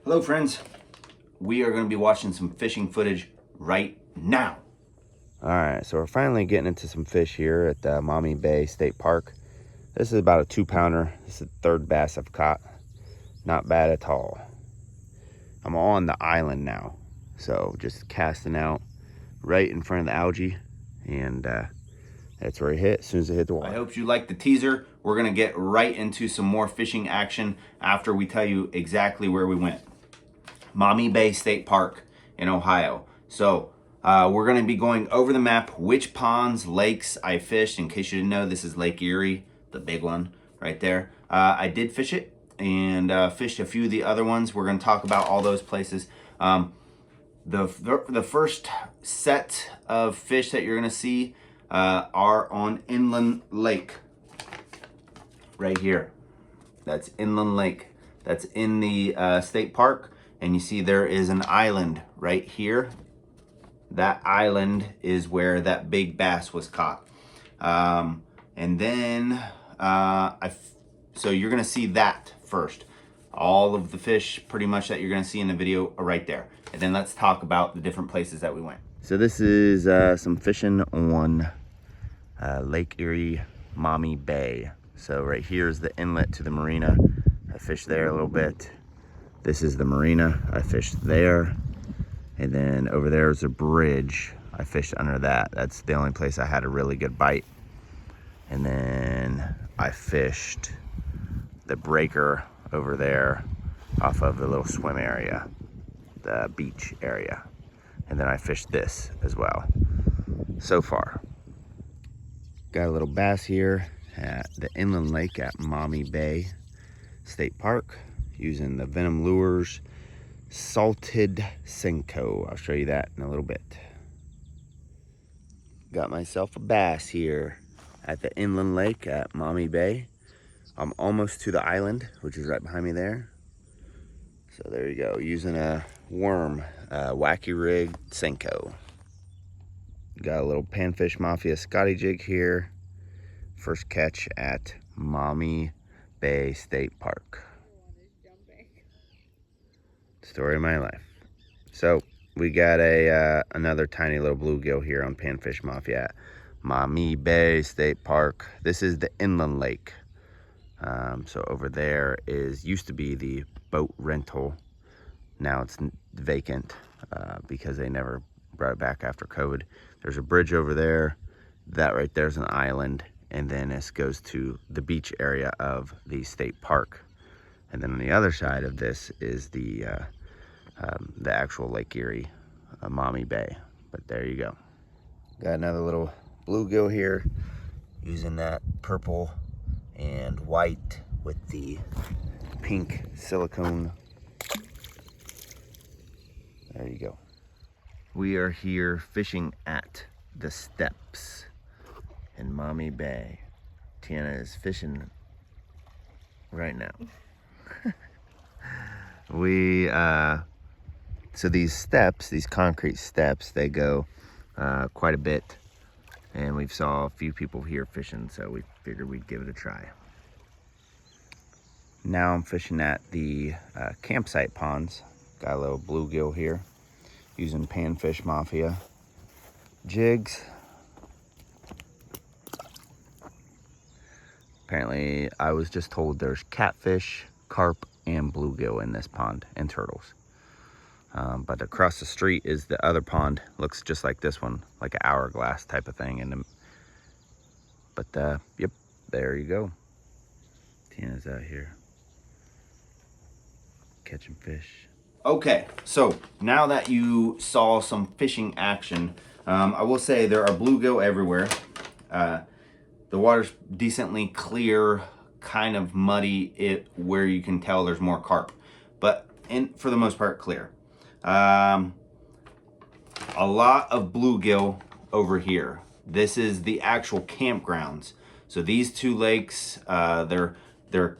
Hello friends, we are going to be watching some fishing footage right now. Alright, so we're finally getting into some fish here at the Maumee Bay State Park. This is about a 2-pounder. This is the third bass I've caught. Not bad at all. I'm on the island now, so just casting out right in front of the algae, and that's where it hit as soon as it hit the water. I hope you liked the teaser. We're going to get right into some more fishing action after we tell you exactly where we went. Maumee Bay State Park in Ohio. So we're going to be going over the map which ponds, lakes I fished. In case you didn't know, this is Lake Erie, the big one right there. I did fish it and fished a few of the other ones. We're going to talk about all those places. The first set of fish that you're going to see are on Inland Lake right here. That's Inland Lake. That's in the state park. And you see there is an island right here. That island is where that big bass was caught. And then, so you're gonna see that first. All of the fish pretty much that you're gonna see in the video are right there. And then let's talk about the different places that we went. So this is some fishing on Lake Erie, Maumee Bay. So right here is the inlet to the marina. I fished there a little bit. This is the marina. I fished there. And then over there is a bridge. I fished under that. That's the only place I had a really good bite. And then I fished the breaker over there off of the little swim area, the beach area. And then I fished this as well. So far, got a little bass here at the inland lake at Maumee Bay State Park using the Venom Lures Salted Senko. I'll show you that in a little bit. Got myself a bass here at the inland lake at Maumee Bay. I'm almost to the island, which is right behind me there. So there you go, using a worm, wacky rig Senko. Got a little Panfish Mafia Scotty jig here. First catch at Maumee Bay State Park. Story of my life. So we got another tiny little bluegill here on Panfish Mafia at Maumee Bay State Park. This is the inland lake. So over there used to be the boat rental. Now it's vacant because they never brought it back after COVID. There's a bridge over there. That right there's an island, and then this goes to the beach area of the state park. And then on the other side of this is the actual Lake Erie, Maumee Bay. But there you go. Got another little bluegill here, using that purple and white with the pink silicone. There you go. We are here fishing at the steps in Maumee Bay. Tiana is fishing right now. So these steps, these concrete steps, they go quite a bit, and we've saw a few people here fishing, so we figured we'd give it a try. Now I'm fishing at the campsite ponds. Got a little bluegill here, using Panfish Mafia jigs. Apparently, I was just told there's catfish, carp, and bluegill in this pond, and turtles. But across the street is the other pond. Looks just like this one, like an hourglass type of thing. Yep, there you go. Tina's out here catching fish. Okay, so now that you saw some fishing action, I will say there are bluegill everywhere. The water's decently clear, kind of muddy where you can tell there's more carp, but for the most part clear. A lot of bluegill over here. This is the actual campgrounds. So these two lakes, they're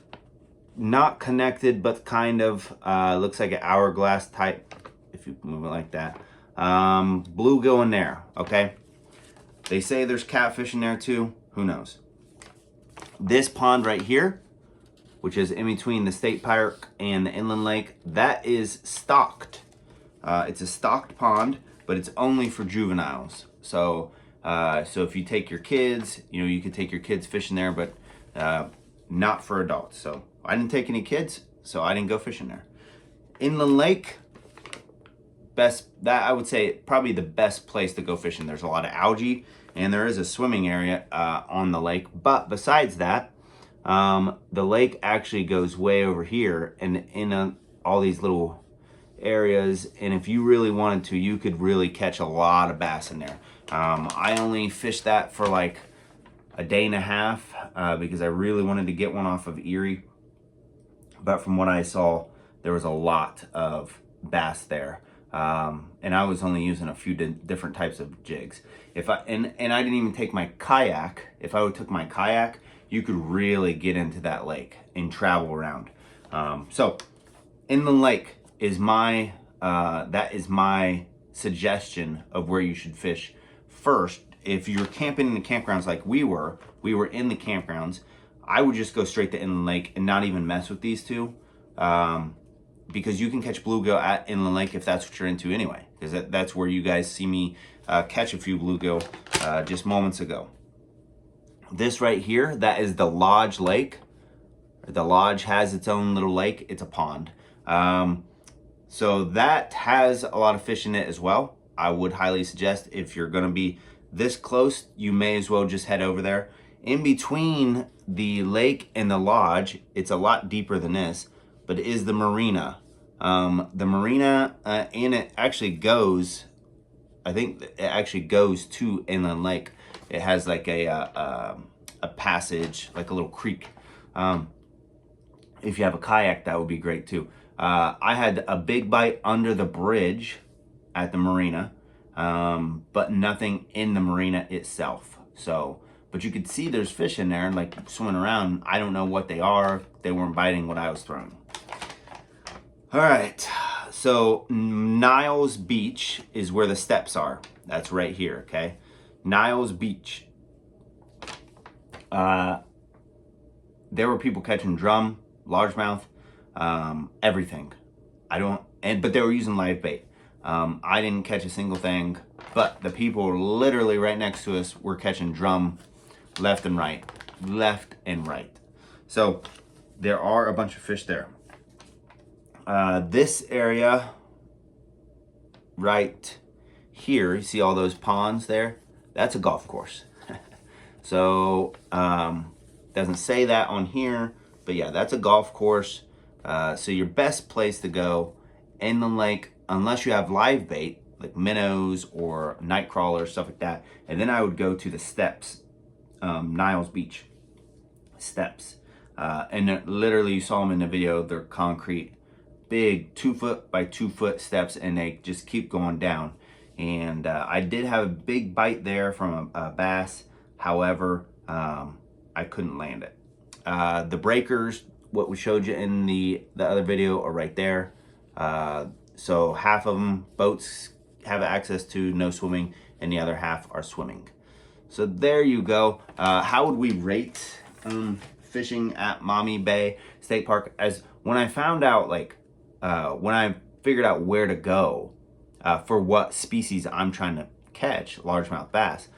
not connected, but kind of looks like an hourglass type if you move it like that. Bluegill in there, okay? They say there's catfish in there too. Who knows? This pond right here, which is in between the state park and the inland lake, that is stocked. It's a stocked pond, but it's only for juveniles. So if you take your kids, you could take your kids fishing there, but not for adults. So I didn't take any kids, so I didn't go fishing there. Inland lake, I would say probably the best place to go fishing. There's a lot of algae, and there is a swimming area on the lake. But besides that, the lake actually goes way over here and in all these little areas. And if you really wanted to, you could really catch a lot of bass in there. I only fished that for like a day and a half because I really wanted to get one off of Erie. But from what I saw, there was a lot of bass there. And I was only using a few different types of jigs. And I didn't even take my kayak. If I would took my kayak, you could really get into that lake and travel around. So inland lake is that is my suggestion of where you should fish first. If you're camping in the campgrounds like we were in the campgrounds, I would just go straight to inland lake and not even mess with these two. Because you can catch bluegill at inland lake if that's what you're into anyway. Because that's where you guys see me catch a few bluegill just moments ago. This right here, that is the Lodge Lake. The Lodge has its own little lake. It's a pond. So that has a lot of fish in it as well. I would highly suggest if you're going to be this close, you may as well just head over there. In between the lake and the Lodge, it's a lot deeper than this, but it is the marina. The marina, and it actually goes, I think it actually goes to inland lake. It has like a passage, like a little creek. If you have a kayak, that would be great too. I had a big bite under the bridge at the marina, but nothing in the marina itself. So, but you could see there's fish in there, like swimming around. I don't know what they are. They weren't biting what I was throwing. All right, so Niles Beach is where the steps are. That's right here, okay? Niles Beach. There were people catching drum, largemouth, everything. But they were using live bait. I didn't catch a single thing, but the people literally right next to us were catching drum left and right. So there are a bunch of fish there. This area right here, you see all those ponds there? That's a golf course. So, doesn't say that on here, but yeah, that's a golf course. So your best place to go in the lake, unless you have live bait, like minnows or night crawlers, stuff like that. And then I would go to the steps, Niles Beach steps. And literally you saw them in the video, they're concrete, big 2 foot by 2 foot steps, and they just keep going down. And I did have a big bite there from a bass. However, I couldn't land it. The breakers, what we showed you in the other video, are right there. So half of them, boats have access to, no swimming, and the other half are swimming. So there you go. How would we rate fishing at Maumee Bay State Park? As when I found out, like, when I figured out where to go for what species I'm trying to catch, largemouth bass,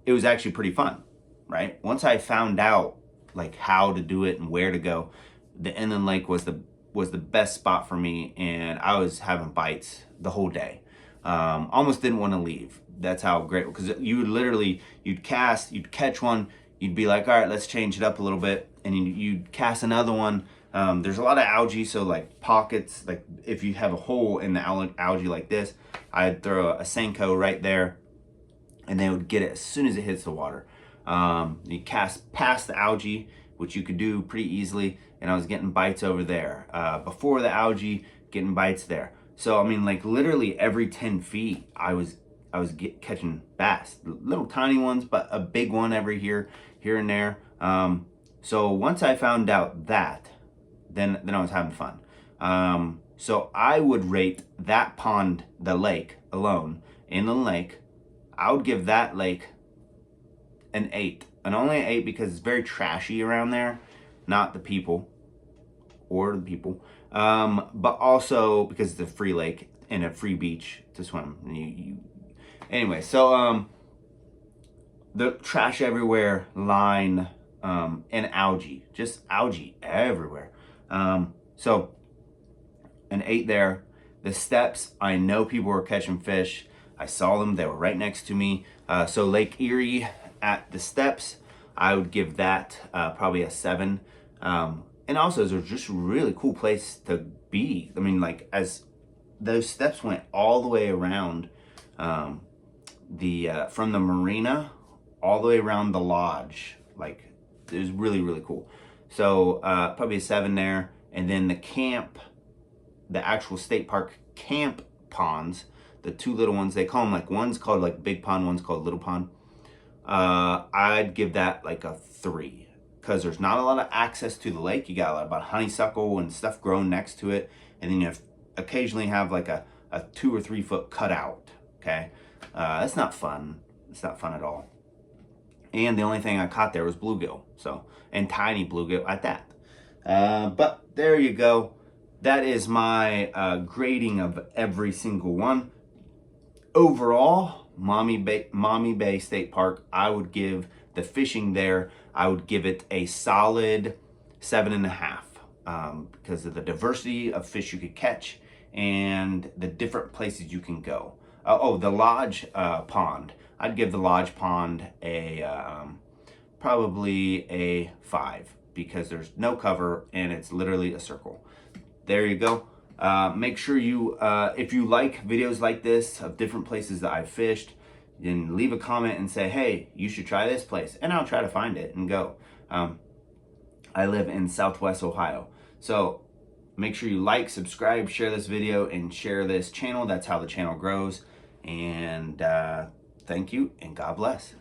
it was actually pretty fun, right? Once I found out like how to do it and where to go, the inland lake was the best spot for me, and I was having bites the whole day. Almost didn't want to leave. That's how great, because you'd cast, you'd catch one, you'd be like, all right, let's change it up a little bit, and you'd cast another one. There's a lot of algae, so like pockets, like if you have a hole in the algae like this, I'd throw a Senko right there, and they would get it as soon as it hits the water. You cast past the algae, which you could do pretty easily, and I was getting bites over there. Before the algae, getting bites there. So I mean, like literally every 10 feet, I was catching bass, little tiny ones, but a big one every here and there. So once I found out that, then I was having fun. So I would rate that pond, the lake alone, inland lake, I would give that lake an 8, and only an 8 because it's very trashy around there. not the people or the people, but also because it's a free lake and a free beach to swim. Anyway, so the trash everywhere, line, and algae, just algae everywhere. So and ate there. The steps, I know people were catching fish. I saw them, they were right next to me. So Lake Erie at the steps, I would give that probably a 7. And also, it's just a really cool place to be. I mean, like, as those steps went all the way around from the marina all the way around the lodge. Like, it was really, really cool. So probably a 7 there. And then the camp, the actual state park camp ponds, the 2 little ones, they call them, like, one's called like Big Pond, one's called Little Pond. I'd give that like a 3, because there's not a lot of access to the lake. You got a lot about honeysuckle and stuff growing next to it, and then you occasionally have like a 2 or 3 foot cutout. Okay, that's not fun. It's not fun at all. And the only thing I caught there was bluegill, so, and tiny bluegill at that. But there you go. That is my grading of every single one. Overall, Maumee Bay State Park, I would give the fishing there, I would give it a solid 7.5, because of the diversity of fish you could catch and the different places you can go. The lodge pond, I'd give the lodge pond a probably a 5, because there's no cover and it's literally a circle. There you go. Make sure you, if you like videos like this of different places that I've fished, then leave a comment and say, hey, you should try this place, and I'll try to find it and go. I live in Southwest Ohio. So make sure you like, subscribe, share this video, and share this channel. That's how the channel grows. And thank you, and God bless.